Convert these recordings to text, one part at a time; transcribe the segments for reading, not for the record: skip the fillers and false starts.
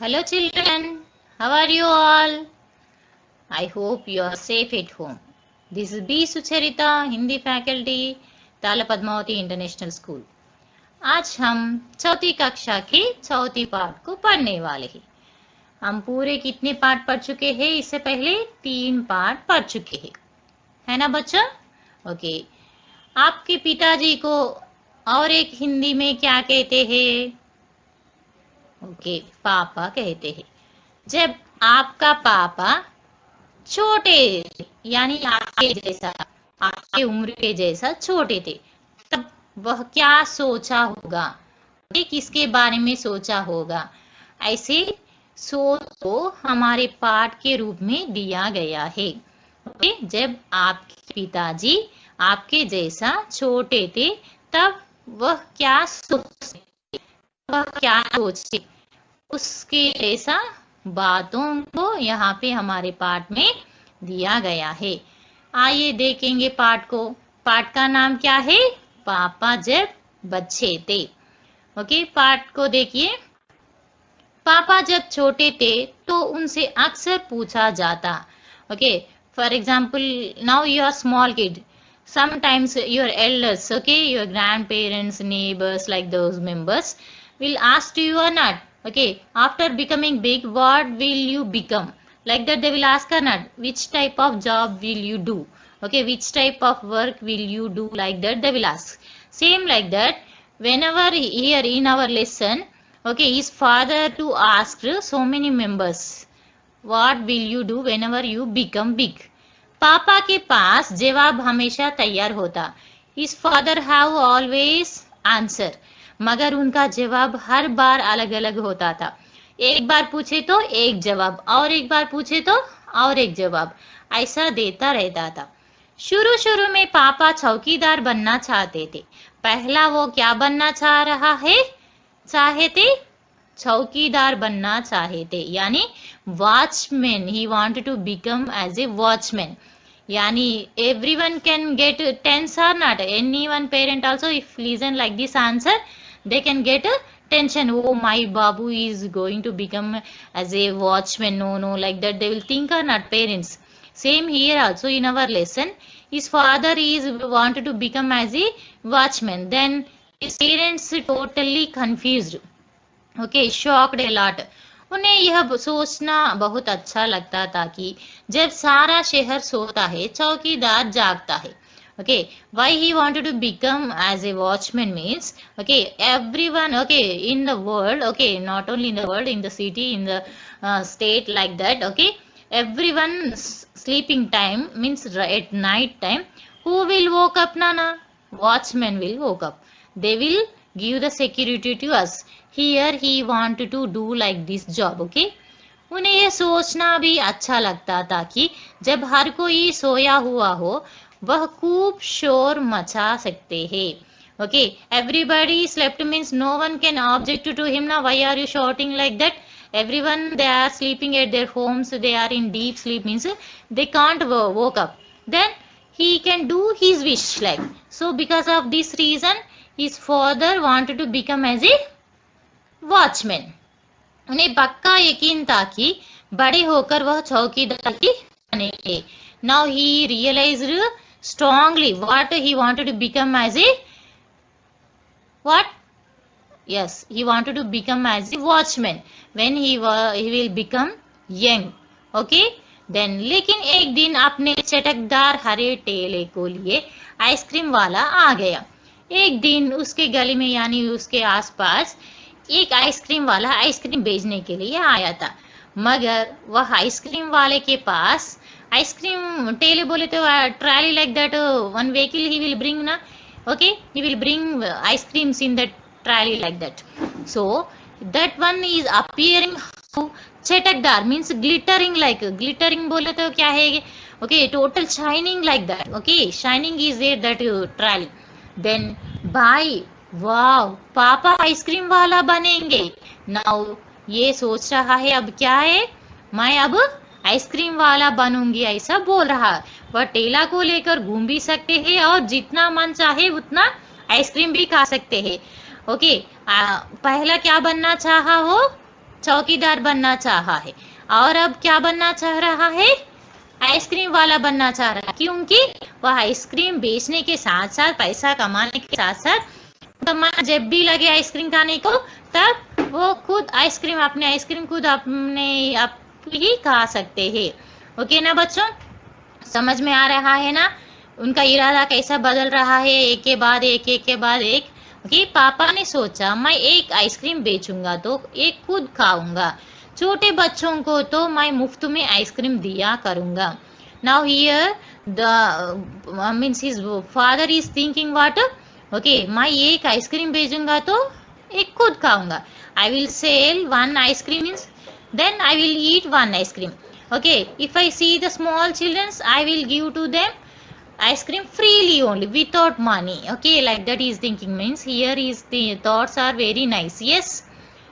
Hello children, how are you all? I hope you are safe at home. This is B Sucharita, Hindi faculty, ताला Padmavati international school. आज हम चौथी कक्षा के चौथी पाठ को पढ़ने वाले हैं। हम पूरे कितने पाठ पढ़ चुके हैं? इससे पहले 3 पाठ पढ़ चुके हैं, है ना बच्चा? ओके, आपके पिताजी को और एक हिंदी में क्या कहते हैं? ओके, पापा कहते हैं। जब आपका पापा छोटे यानी आपके जैसा, आपके उम्र के जैसा छोटे थे, तब वह क्या सोचा होगा? किसके बारे में सोचा होगा? ऐसे सोच को हमारे पाठ के रूप में दिया गया है। ओके, जब आपके पिताजी आपके जैसा छोटे थे, तब वह क्या सोचते, उसके जैसा बातों को यहाँ पे हमारे पाठ में दिया गया है। आइए देखेंगे पाठ को। पाठ का नाम क्या है? पापा जब बच्चे थे। ओके, पाठ को देखिए। पापा जब छोटे थे तो उनसे अक्सर पूछा जाता। Okay, for example, now you are small kid, sometimes your elders, okay, your grandparents, neighbors, like those members will ask you or not, okay, after becoming big, what will you become? Like that they will ask or not, which type of job will you do? Okay, which type of work will you do? Like that they will ask. Same like that, whenever here in our lesson, okay, his father to ask so many members, what will you do whenever you become big? पापा के पास जवाब हमेशा तैयार होता। His father have always answer, मगर उनका जवाब हर बार अलग अलग होता था। एक बार पूछे तो एक जवाब, और एक बार पूछे तो और एक जवाब, ऐसा देता रहता था। शुरू शुरू में पापा चौकीदार बनना चाहते थे। पहला वो क्या बनना चाहे थे? चौकीदार बनना चाहे थे, यानी watchman. He wanted to become as a watchman, yani everyone can get tense or not. Anyone parent also, if listen like this answer, they can get a tension. Oh, my babu is going to become as a watchman. No, like that they will think or not, parents. Same here also in our lesson, his father is wanted to become as a watchman, then his parents totally confused, okay, shocked a lot. उन्हें यह सोचना बहुत अच्छा लगता था कि जब सारा शहर सोता है, चौकीदार जागता है। Okay, why he wanted to become as a watchman means, okay, everyone, okay, in the world, okay, not only in the world, in the city, in the state, like that, okay, everyone sleeping time means at night time, who will woke up? Nana, watchman will woke up. They will give the security to us. Here he wanted to do like this job, okay. उन्हें यह सोचना भी अच्छा लगता था कि जब हर कोई सोया हुआ हो, वह खूब शोर मचा सकते हैं। Okay, everybody slept means no one can object to him. Now why are you shouting like that? Everyone, they are sleeping at their homes, they are in deep sleep means they can't woke up. Then he can do his wish, like so. Because of this reason, his father wanted to become as a watchman. उन्हें पक्का यकीन था कि बड़े होकर वह चौकीदार ही बनेंगे। Now he realized strongly what he wanted to become as a what, yes, he wanted to become as a watchman when he will become young, okay. Then लेकिन एक दिन अपने चटकदार हरे टेले को लिए आइसक्रीम वाला आ गया। एक दिन उसके गली में यानी उसके आसपास एक आइसक्रीम वाला आइसक्रीम बेचने के लिए आया था, मगर वह आइसक्रीम वाले के पास आइसक्रीम टेले बोले तो trolley, like that one vehicle he will bring ना, okay, he will bring ice creams in that trolley, like that. So that one is appearing चटकदार means glittering, like glittering बोले तो क्या है, okay, total shining like that, okay, shining is there that trolley. Then by वाह, पापा ice cream वाला बनेंगे। Now ये सोच रहा है अब क्या है, मैं अब आइसक्रीम वाला बनूंगी, ऐसा बोल रहा है। वह ठेला को लेकर घूम भी सकते हैं और जितना मन चाहे उतना आइसक्रीम भी खा सकते हैं, ओके। पहला क्या बनना चाहा वो, चौकीदार बनना चाहा है और अब क्या बनना चाह रहा है, आइसक्रीम वाला बनना चाह रहा है, क्योंकि वह आइसक्रीम बेचने के साथ साथ पैसा कमाने के साथ साथ जब भी लगे आइसक्रीम खाने को तब वो खुद आइसक्रीम खुद अपने आप ही खा सकते हैं। ओके ना बच्चों, समझ में आ रहा है ना उनका इरादा कैसा बदल रहा है, एक के बाद एक। कि पापा ने सोचा मैं एक आइसक्रीम बेचूंगा तो एक खुद खाऊंगा, छोटे बच्चों को तो मैं मुफ्त में आइसक्रीम दिया करूंगा। Now here the means his father is thinking what, okay मैं एक आइसक्रीम बेचूंगा तो एक खुद खाऊंगा, I will sell one ice cream means then I will eat one ice cream. Okay, if I see the small children, I will give to them ice cream freely only without money. Okay, like that he is thinking, means here his the thoughts are very nice. Yes,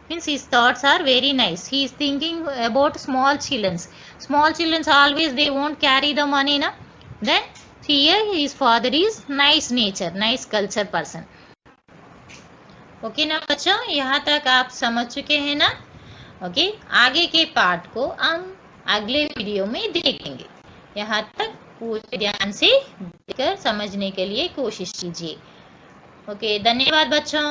means his thoughts are very nice. He is thinking about small children. Small children always they won't carry the money na. Then here his father is nice nature, nice culture person. Okay ना बच्चों, यहाँ तक आप समझ चुके हैं ना। Okay, आगे के पार्ट को हम अगले वीडियो में देखेंगे। यहाँ तक पूरे ध्यान से देखकर समझने के लिए कोशिश कीजिए। ओके, धन्यवाद बच्चों।